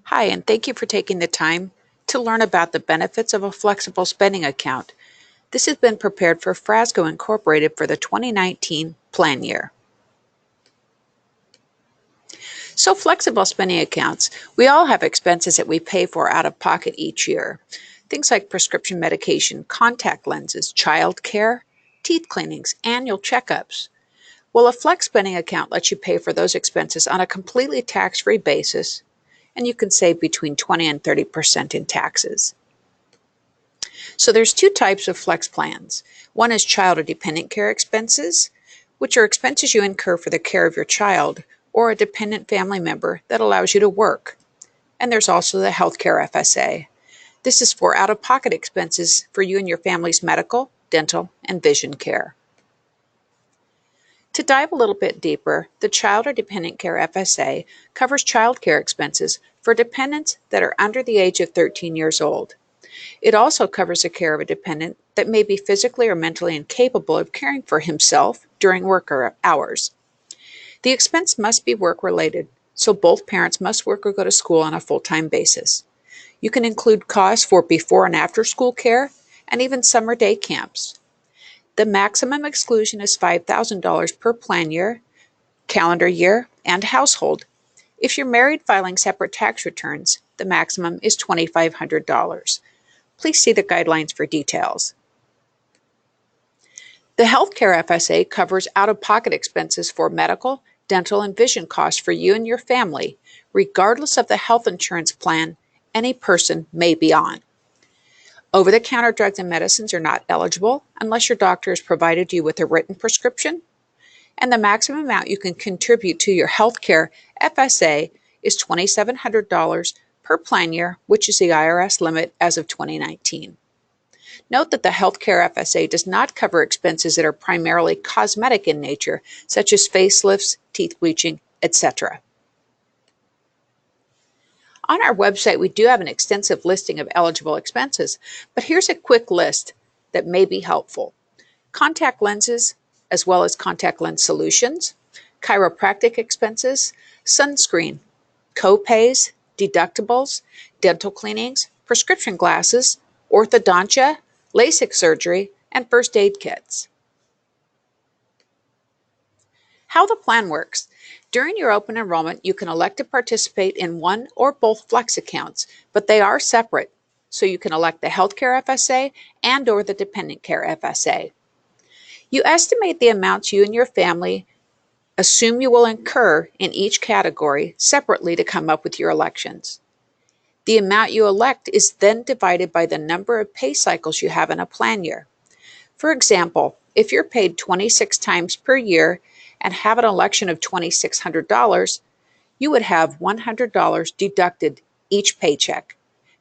Hi, and thank you for taking the time to learn about the benefits of a flexible spending account. This has been prepared for Frasco Incorporated for the 2019 plan year. So, flexible spending accounts, we all have expenses that we pay for out of pocket each year. Things like prescription medication, contact lenses, child care, teeth cleanings, annual checkups. Well, a flex spending account lets you pay for those expenses on a completely tax-free basis, and you can save between 20 and 30% in taxes. So there's two types of flex plans. One is child or dependent care expenses, which are expenses you incur for the care of your child or a dependent family member that allows you to work. And there's also the healthcare FSA. This is for out-of-pocket expenses for you and your family's medical, dental, and vision care. To dive a little bit deeper, the Child or Dependent Care FSA covers child care expenses for dependents that are under the age of 13 years old. It also covers the care of a dependent that may be physically or mentally incapable of caring for himself during work hours. The expense must be work-related, so both parents must work or go to school on a full-time basis. You can include costs for before and after school care and even summer day camps. The maximum exclusion is $5,000 per plan year, calendar year, and household. If you're married filing separate tax returns, the maximum is $2,500. Please see the guidelines for details. The Healthcare FSA covers out-of-pocket expenses for medical, dental, and vision costs for you and your family, regardless of the health insurance plan any person may be on. Over-the-counter drugs and medicines are not eligible unless your doctor has provided you with a written prescription, and the maximum amount you can contribute to your healthcare FSA is $2,700 per plan year, which is the IRS limit as of 2019. Note that the Healthcare FSA does not cover expenses that are primarily cosmetic in nature, such as facelifts, teeth bleaching, etc. On our website, we do have an extensive listing of eligible expenses, but here's a quick list that may be helpful. Contact lenses, as well as contact lens solutions, chiropractic expenses, sunscreen, co-pays, deductibles, dental cleanings, prescription glasses, orthodontia, LASIK surgery, and first aid kits. How the plan works. During your open enrollment, you can elect to participate in one or both flex accounts, but they are separate, so you can elect the Healthcare FSA and or the Dependent Care FSA. You estimate the amounts you and your family assume you will incur in each category separately to come up with your elections. The amount you elect is then divided by the number of pay cycles you have in a plan year. For example, if you're paid 26 times per year and have an election of $2,600, you would have $100 deducted each paycheck.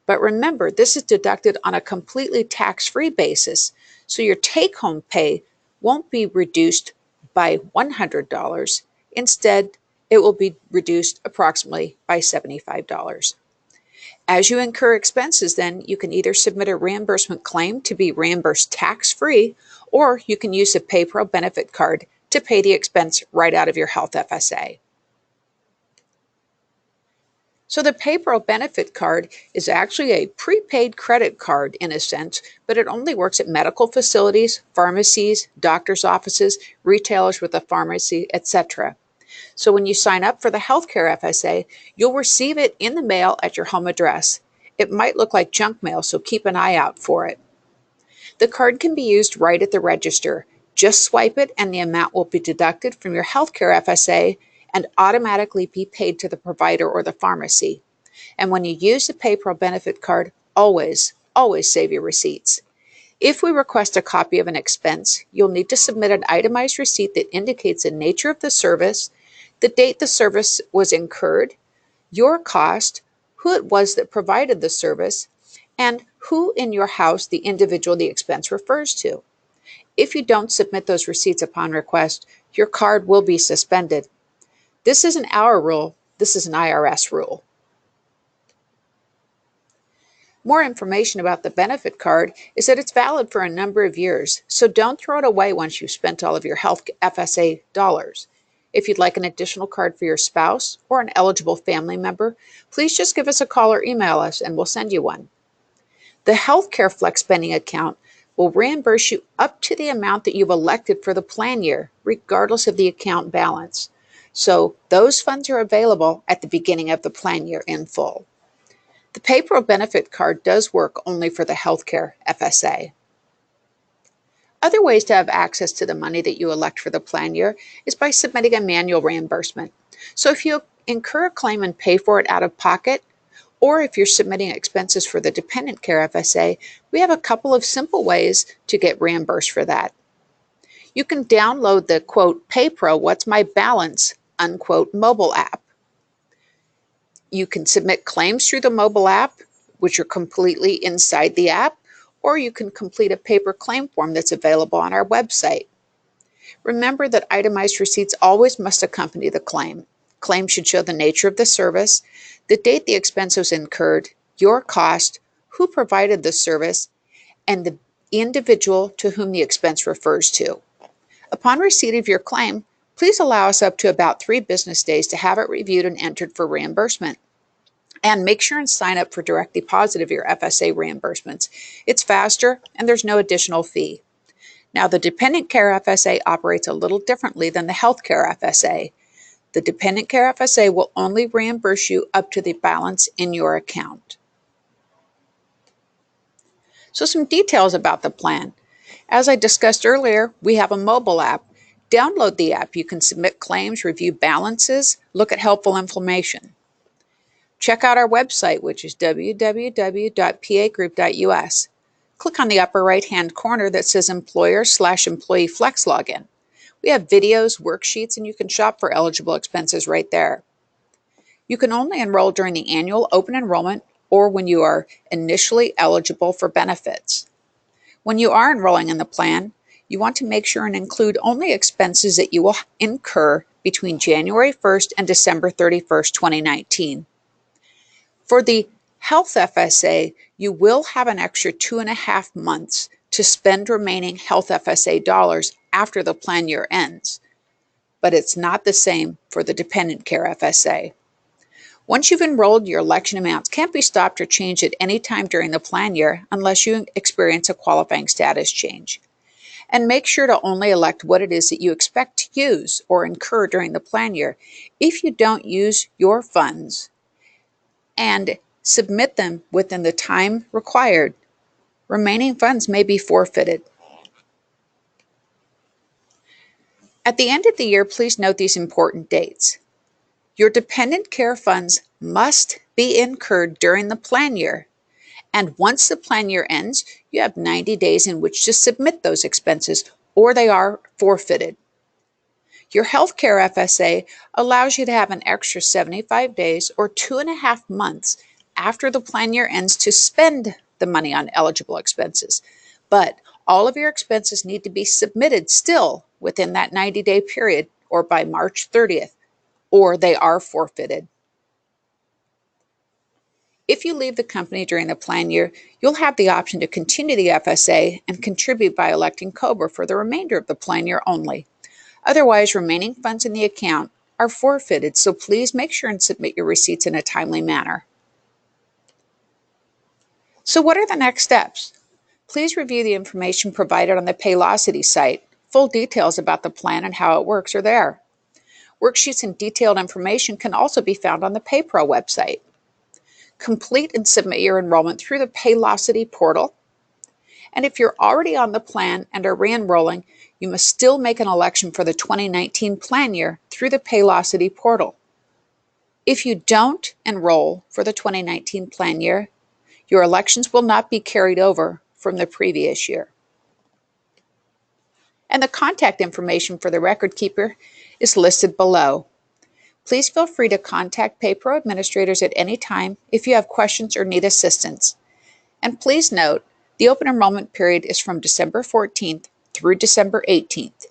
But remember, this is deducted on a completely tax-free basis, so your take-home pay won't be reduced by $100. Instead, it will be reduced approximately by $75. As you incur expenses, then you can either submit a reimbursement claim to be reimbursed tax-free, or you can use a PayPro benefit card to pay the expense right out of your health FSA. So the PayPro benefit card is actually a prepaid credit card in a sense, but it only works at medical facilities, pharmacies, doctor's offices, retailers with a pharmacy, etc. So when you sign up for the Healthcare FSA, you'll receive it in the mail at your home address. It might look like junk mail, so keep an eye out for it. The card can be used right at the register. Just swipe it and the amount will be deducted from your Healthcare FSA and automatically be paid to the provider or the pharmacy. And when you use the PayPro benefit card, always save your receipts. If we request a copy of an expense, you'll need to submit an itemized receipt that indicates the nature of the service, the date the service was incurred, your cost, who it was that provided the service, and who in your house the individual the expense refers to. If you don't submit those receipts upon request, your card will be suspended. This isn't our rule, this is an IRS rule. More information about the benefit card is that it's valid for a number of years, so don't throw it away once you've spent all of your health FSA dollars. If you'd like an additional card for your spouse or an eligible family member, please just give us a call or email us and we'll send you one. The Healthcare Flex Spending Account will reimburse you up to the amount that you've elected for the plan year, regardless of the account balance. So those funds are available at the beginning of the plan year in full. The Paypro Benefit Card does work only for the Healthcare FSA. Other ways to have access to the money that you elect for the plan year is by submitting a manual reimbursement. So if you incur a claim and pay for it out of pocket, or if you're submitting expenses for the Dependent Care FSA, we have a couple of simple ways to get reimbursed for that. You can download the quote Paypro What's My Balance unquote mobile app. You can submit claims through the mobile app, which are completely inside the app, or you can complete a paper claim form that's available on our website. Remember that itemized receipts always must accompany the claim. Claim should show the nature of the service, the date the expense was incurred, your cost, who provided the service, and the individual to whom the expense refers to. Upon receipt of your claim, please allow us up to about 3 business days to have it reviewed and entered for reimbursement. And make sure and sign up for direct deposit of your FSA reimbursements. It's faster and there's no additional fee. Now, the Dependent Care FSA operates a little differently than the Healthcare FSA. The Dependent Care FSA will only reimburse you up to the balance in your account. So some details about the plan. As I discussed earlier, we have a mobile app. Download the app. You can submit claims, review balances, look at helpful information. Check out our website, which is www.pagroup.us. Click on the upper right-hand corner that says Employer/Employee Flex Login. We have videos, worksheets, and you can shop for eligible expenses right there. You can only enroll during the annual open enrollment or when you are initially eligible for benefits. When you are enrolling in the plan, you want to make sure and include only expenses that you will incur between January 1st and December 31st, 2019. For the Health FSA, you will have an extra 2.5 months to spend remaining Health FSA dollars after the plan year ends, but it's not the same for the Dependent Care FSA. Once you've enrolled, your election amounts can't be stopped or changed at any time during the plan year unless you experience a qualifying status change. And make sure to only elect what it is that you expect to use or incur during the plan year. If you don't use your funds and submit them within the time required, remaining funds may be forfeited. At the end of the year, please note these important dates. Your dependent care funds must be incurred during the plan year, and once the plan year ends, you have 90 days in which to submit those expenses, or they are forfeited. Your Healthcare FSA allows you to have an extra 75 days or 2.5 months after the plan year ends to spend the money on eligible expenses. But all of your expenses need to be submitted still within that 90-day period or by March 30th, or they are forfeited. If you leave the company during the plan year, you'll have the option to continue the FSA and contribute by electing COBRA for the remainder of the plan year only. Otherwise, remaining funds in the account are forfeited, so please make sure and submit your receipts in a timely manner. So what are the next steps? Please review the information provided on the Paylocity site. Full details about the plan and how it works are there. Worksheets and detailed information can also be found on the Paypro website. Complete and submit your enrollment through the Paylocity portal. And if you're already on the plan and are re-enrolling, you must still make an election for the 2019 plan year through the Paylocity portal. If you don't enroll for the 2019 plan year, your elections will not be carried over from the previous year. And the contact information for the record keeper is listed below. Please feel free to contact Paypro administrators at any time if you have questions or need assistance. And please note, the open enrollment period is from December 14th through December 18th.